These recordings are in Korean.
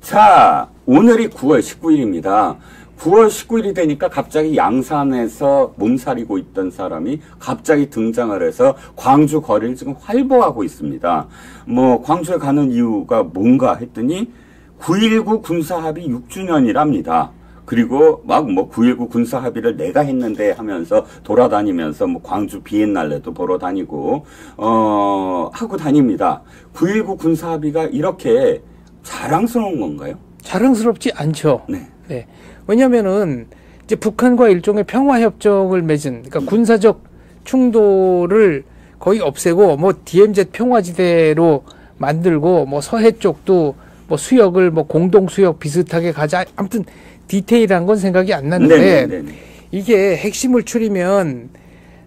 자, 오늘이 9월 19일입니다. 9월 19일이 되니까 갑자기 양산에서 몸살이고 있던 사람이 갑자기 등장을 해서 광주 거리를 지금 활보하고 있습니다. 뭐 광주에 가는 이유가 뭔가 했더니 9.19 군사합의 6주년이랍니다. 그리고 막 뭐 9.19 군사합의를 내가 했는데 하면서 돌아다니면서 뭐 광주 비엔날레도 보러 다니고 하고 다닙니다. 9.19 군사합의가 이렇게 자랑스러운 건가요? 자랑스럽지 않죠. 네. 네. 왜냐면은 이제 북한과 일종의 평화협정을 맺은, 그러니까 군사적 충돌을 거의 없애고 뭐 DMZ 평화지대로 만들고 뭐 서해 쪽도 뭐 수역을 뭐 공동 수역 비슷하게 가자. 아무튼 디테일한 건 생각이 안 나는데 네네네네. 이게 핵심을 추리면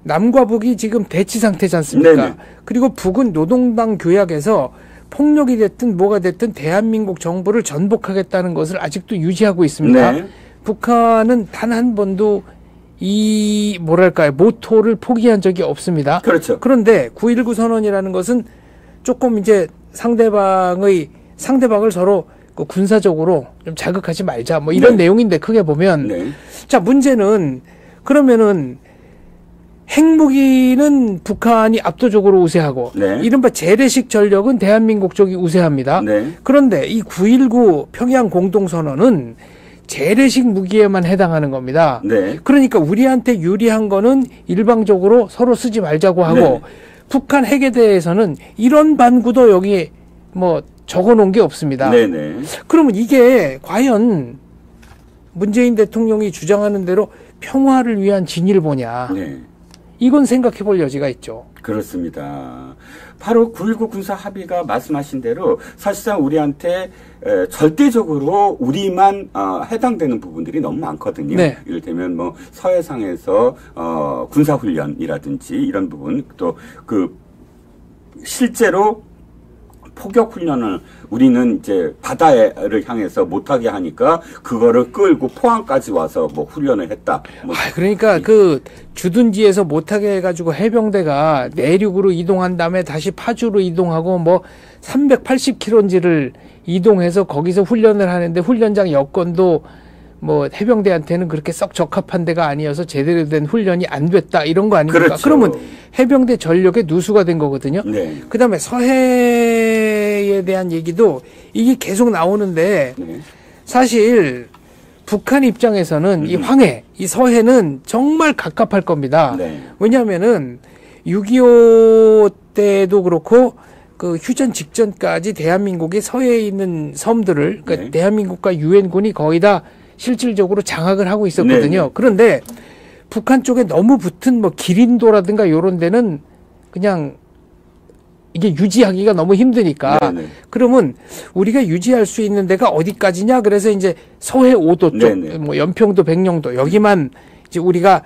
남과 북이 지금 대치 상태지 않습니까? 네네. 그리고 북은 노동당 교약에서 폭력이 됐든 뭐가 됐든 대한민국 정부를 전복하겠다는 것을 아직도 유지하고 있습니다. 네. 북한은 단 한 번도 이 뭐랄까요 모토를 포기한 적이 없습니다. 그렇죠. 그런데 9.19 선언이라는 것은 조금 이제 상대방을 서로 그 군사적으로 좀 자극하지 말자 뭐 이런 네. 내용인데 크게 보면 네. 자 문제는 그러면은 핵무기는 북한이 압도적으로 우세하고 네. 이른바 재래식 전력은 대한민국 쪽이 우세합니다. 네. 그런데 이 9.19 평양 공동선언은 재래식 무기에만 해당하는 겁니다. 네. 그러니까 우리한테 유리한 거는 일방적으로 서로 쓰지 말자고 하고 네. 북한 핵에 대해서는 이런 반구도 여기 뭐 적어놓은 게 없습니다. 네네. 그러면 이게 과연 문재인 대통령이 주장하는 대로 평화를 위한 진일보냐. 네. 이건 생각해 볼 여지가 있죠. 그렇습니다. 바로 9.19 군사 합의가 말씀하신 대로 사실상 우리한테 절대적으로 우리만 해당되는 부분들이 너무 많거든요. 네. 이를테면 뭐 서해상에서 군사훈련이라든지 이런 부분 또 그 실제로 포격 훈련을 우리는 이제 바다를 향해서 못하게 하니까 그거를 끌고 포항까지 와서 뭐 훈련을 했다. 뭐 그러니까 그 주둔지에서 못하게 해가지고 해병대가 내륙으로 이동한 다음에 다시 파주로 이동하고 뭐 380km인지를 이동해서 거기서 훈련을 하는데 훈련장 여건도 뭐 해병대한테는 그렇게 썩 적합한 데가 아니어서 제대로 된 훈련이 안 됐다 이런 거 아닙니까? 그렇죠. 그러면 해병대 전력의 누수가 된 거거든요. 네. 그다음에 서해에 대한 얘기도 이게 계속 나오는데 네. 사실 북한 입장에서는 이 황해, 이 서해는 정말 갑갑할 겁니다. 네. 왜냐하면은 6.25 때도 그렇고 그 휴전 직전까지 대한민국이 서해에 있는 섬들을 그러니까 네. 대한민국과 유엔군이 거의 다 실질적으로 장악을 하고 있었거든요. 네. 그런데 북한 쪽에 너무 붙은 뭐 기린도라든가 이런 데는 그냥 이게 유지하기가 너무 힘드니까 네네. 그러면 우리가 유지할 수 있는 데가 어디까지냐 그래서 이제 서해 5도 쪽, 네네. 뭐 연평도, 백령도 여기만 이제 우리가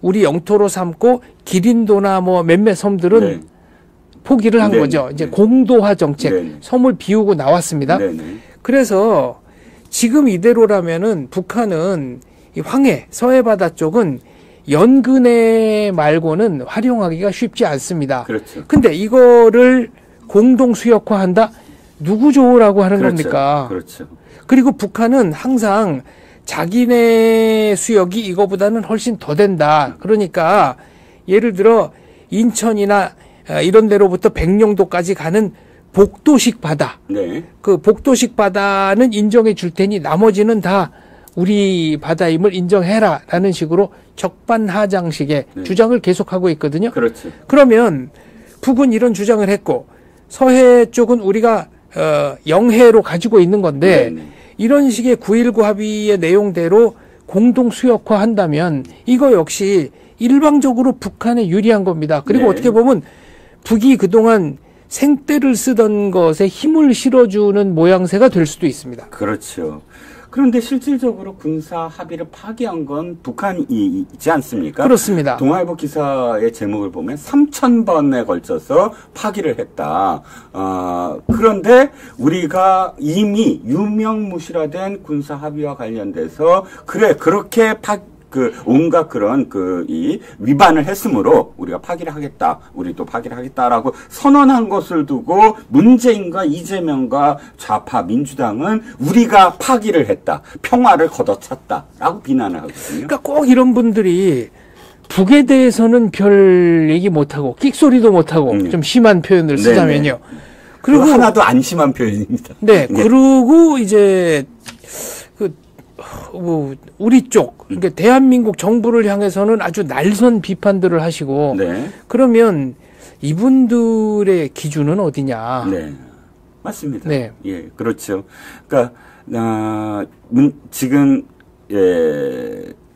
우리 영토로 삼고 기린도나 뭐 몇몇 섬들은 네. 포기를 한 네네. 거죠. 이제 네. 공도화 정책, 네네. 섬을 비우고 나왔습니다. 네네. 그래서 지금 이대로라면은 북한은 이 황해, 서해 바다 쪽은 연근해 말고는 활용하기가 쉽지 않습니다. 그렇죠. 근데 이거를 공동 수역화한다? 누구 좋으라고 하는 그렇죠. 겁니까? 그렇죠. 그리고 북한은 항상 자기네 수역이 이거보다는 훨씬 더 된다. 그러니까 예를 들어 인천이나 이런 데로부터 백령도까지 가는 복도식 바다. 네. 그 복도식 바다는 인정해 줄 테니 나머지는 다 우리 바다임을 인정해라 라는 식으로 적반하장식의 네. 주장을 계속하고 있거든요. 그렇죠. 그러면 북은 이런 주장을 했고 서해 쪽은 우리가 영해로 가지고 있는 건데 네네. 이런 식의 9.19 합의의 내용대로 공동 수역화한다면 이거 역시 일방적으로 북한에 유리한 겁니다. 그리고 네. 어떻게 보면 북이 그동안 생떼를 쓰던 것에 힘을 실어주는 모양새가 될 수도 있습니다. 그렇죠. 그런데 실질적으로 군사 합의를 파기한 건 북한이지 않습니까? 그렇습니다. 동아일보 기사의 제목을 보면 3,000번에 걸쳐서 파기를 했다. 그런데 우리가 이미 유명무실화된 군사 합의와 관련돼서 그래 그렇게 온갖 그런 이 위반을 했으므로 우리가 파기를 하겠다. 우리도 파기를 하겠다라고 선언한 것을 두고 문재인과 이재명과 좌파 민주당은 우리가 파기를 했다. 평화를 걷어찼다라고 비난을 하거든요. 그러니까 꼭 이런 분들이 북에 대해서는 별 얘기 못하고 끽소리도 못하고 좀 심한 표현을 쓰자면요. 그리고 하나도 안 심한 표현입니다. 네. 그리고 이제 우리 쪽, 그러니까 대한민국 정부를 향해서는 아주 날선 비판들을 하시고 그러면 이분들의 기준은 어디냐? 네. 맞습니다. 네. 예, 그렇죠. 그러니까 지금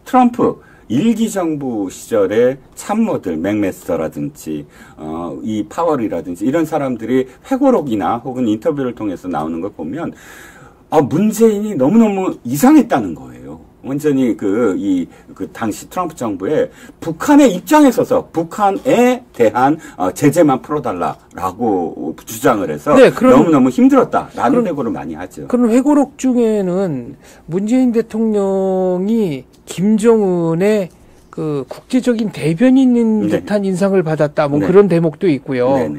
트럼프 일기 정부 시절에 참모들, 맥메스터라든지, 이 파월이라든지 이런 사람들이 회고록이나 혹은 인터뷰를 통해서 나오는 걸 보면, 문재인이 너무너무 이상했다는 거예요. 완전히 당시 트럼프 정부에 북한의 입장에 서서 북한에 대한 제재만 풀어달라라고 주장을 해서 너무너무 힘들었다라는 회고를 많이 하죠. 그런 회고록 중에는 문재인 대통령이 김정은의 국제적인 대변인인 듯한 인상을 받았다. 그런 대목도 있고요.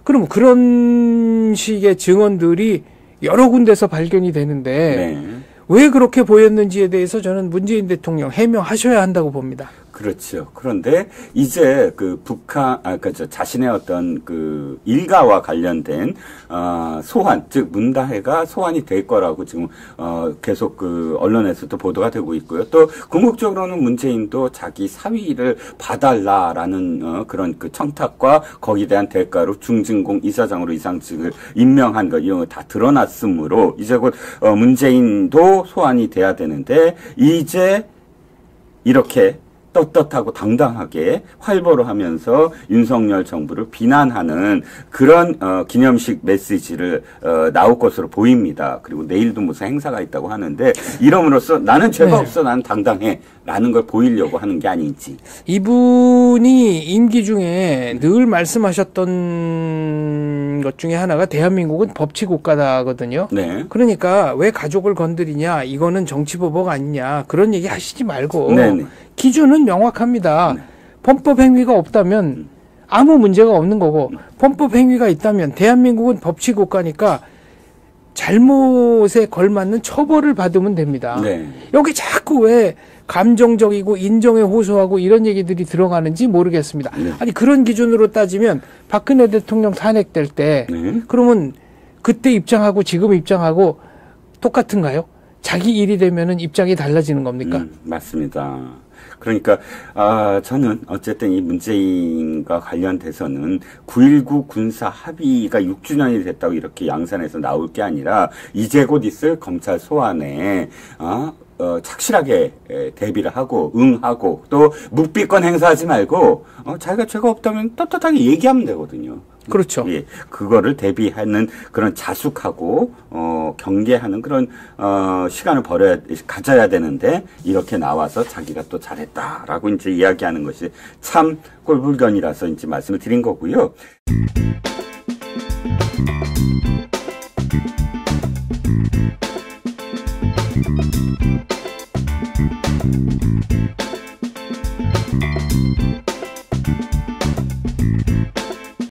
그럼 그런 식의 증언들이 여러 군데서 발견이 되는데 왜 그렇게 보였는지에 대해서 저는 문재인 대통령 해명하셔야 한다고 봅니다. 그렇죠. 그런데 이제 자신의 어떤 일가와 관련된 소환, 즉 문다혜가 소환이 될 거라고 지금 계속 언론에서도 보도가 되고 있고요. 또 궁극적으로는 문재인도 자기 사위를 봐달라라는 그런 청탁과 거기에 대한 대가로 중진공 이사장으로 이상직을 임명한 것 이런 거 다 드러났으므로 이제 곧 문재인도 소환이 돼야 되는데 이제 이렇게 떳떳하고 당당하게 활보를 하면서 윤석열 정부를 비난하는 그런 기념식 메시지를 나올 것으로 보입니다. 그리고 내일도 무슨 행사가 있다고 하는데 이름으로써 나는 죄가 없어, 나는 당당해 라는 걸 보이려고 하는 게 아닌지. 이분이 임기 중에 늘 말씀하셨던 것 중에 하나가 대한민국은 법치국가다거든요. 그러니까 왜 가족을 건드리냐, 이거는 정치보복 아니냐, 그런 얘기 하시지 말고 기준은 명확합니다. 범법 행위가 없다면 아무 문제가 없는 거고, 범법 행위가 있다면 대한민국은 법치국가니까 잘못에 걸맞는 처벌을 받으면 됩니다. 여기 자꾸 왜 감정적이고 인정에 호소하고 이런 얘기들이 들어가는지 모르겠습니다. 아니 그런 기준으로 따지면 박근혜 대통령 탄핵될 때 그러면 그때 입장하고 지금 입장하고 똑같은가요? 자기 일이 되면은 입장이 달라지는 겁니까? 맞습니다. 그러니까 저는 어쨌든 이 문재인과 관련돼서는 9.19 군사 합의가 6주년이 됐다고 이렇게 양산에서 나올 게 아니라 이제 곧 있을 검찰 소환에 착실하게 대비를 하고 응하고 또 묵비권 행사하지 말고 자기가 죄가 없다면 떳떳하게 얘기하면 되거든요. 그렇죠. 예, 그거를 대비하는 그런 자숙하고 경계하는 그런 시간을 가져야 되는데 이렇게 나와서 자기가 또 잘했다라고 이제 이야기하는 것이 참 꼴불견이라서 이제 말씀을 드린 거고요.